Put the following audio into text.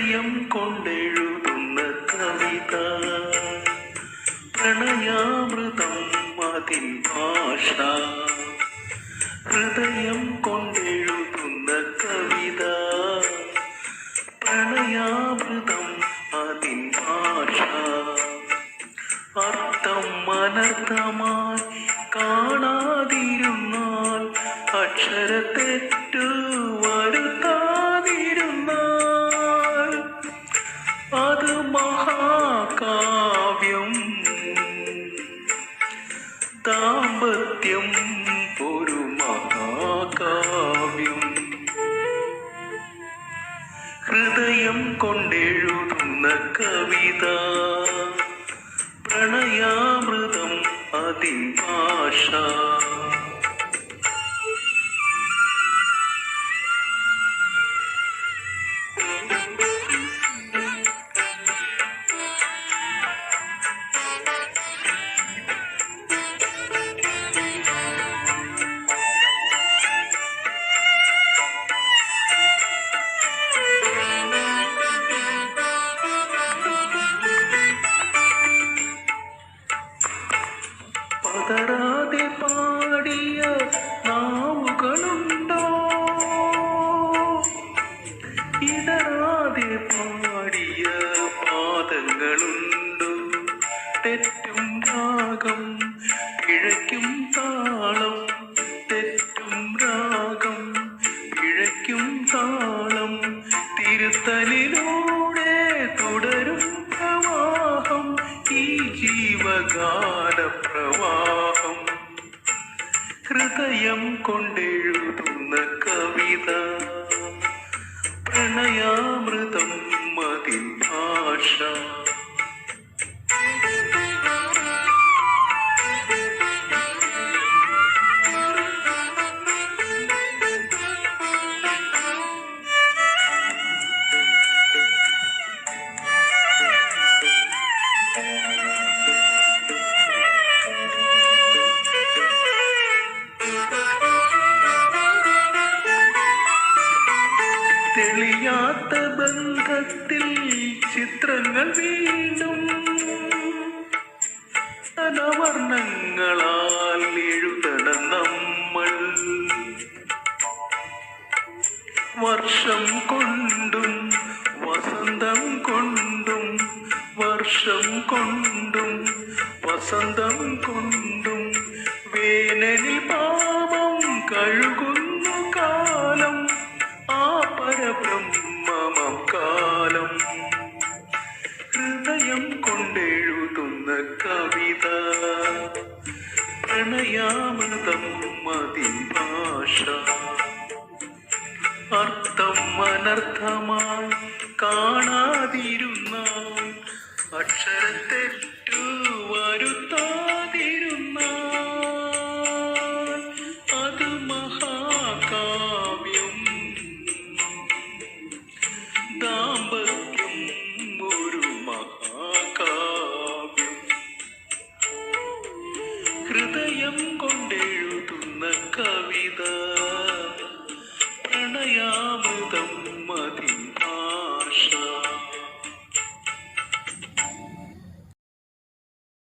ഹൃദയം കൊണ്ടെഴുതുന്ന കവിത പ്രണയാമൃതം അതിൻ ഭാഷ. ഹൃദയം കൊണ്ടെഴുതുന്ന കവിത പ്രണയാമൃതം അതിൻ ഭാഷ. അർത്ഥം അനർത്ഥമായി കാണാതിരുന്നാൽ അക്ഷരത്തെറ്റു വരുത്താതിരുന്നാൽ അത് മഹാകാവ്യം. ദാമ്പത്യം ഒരു മഹാകാവ്യം. ഹൃദയം കൊണ്ടെഴുതുന്ന കവിത പ്രണയാമൃതം അതിൻ ഭാഷ. പതറാതെ പാടിയ നാവുകളുണ്ടോ, ഇടറാതെ പാടിയ പാദങ്ങളുണ്ടോ, തെറ്റും രാഗം പിഴയ്ക്കും താളം, തെറ്റും രാഗം പിഴയ്ക്കും താളം, തിരുത്തലിലൂടെ തുടരും പ്രവാഹം ഈ ജീവഗാന പ്രവാഹം. ഹൃദയം കൊണ്ടെഴുതുന്ന കവിത പ്രണയാമൃതം അതിൻ ഭാഷ. തെളിയാത്ത ബന്ധത്തിൽ ചിത്രങ്ങൾ വീണ്ടും വർണ്ണങ്ങളാൽ എഴുതണം നമ്മൾ. വർഷം കൊണ്ടും വസന്തം കൊണ്ടും, വർഷം കൊണ്ടും വസന്തം കൊണ്ടും വേനലിൽ പാപം കഴുകുന്നു കാലം, ആ പരബ്രഹ്മമം കാലം. ഹൃദയം കൊണ്ടെഴുതുന്ന കവിത പ്രണയാമൃതം അതിൻ ഭാഷ. അർത്ഥം അനർത്ഥമായി കാണാതിരുന്നാൽ അക്ഷരത്തെറ്റു വരുത്താതിരുന്നാൽ അത് മഹാകാവ്യം. ദാമ്പത്യം ഒരു മഹാകാവ്യം. ഹൃദയം കൊണ്ടെഴുതുന്ന കവിത പ്രണയാമൃതം മതി.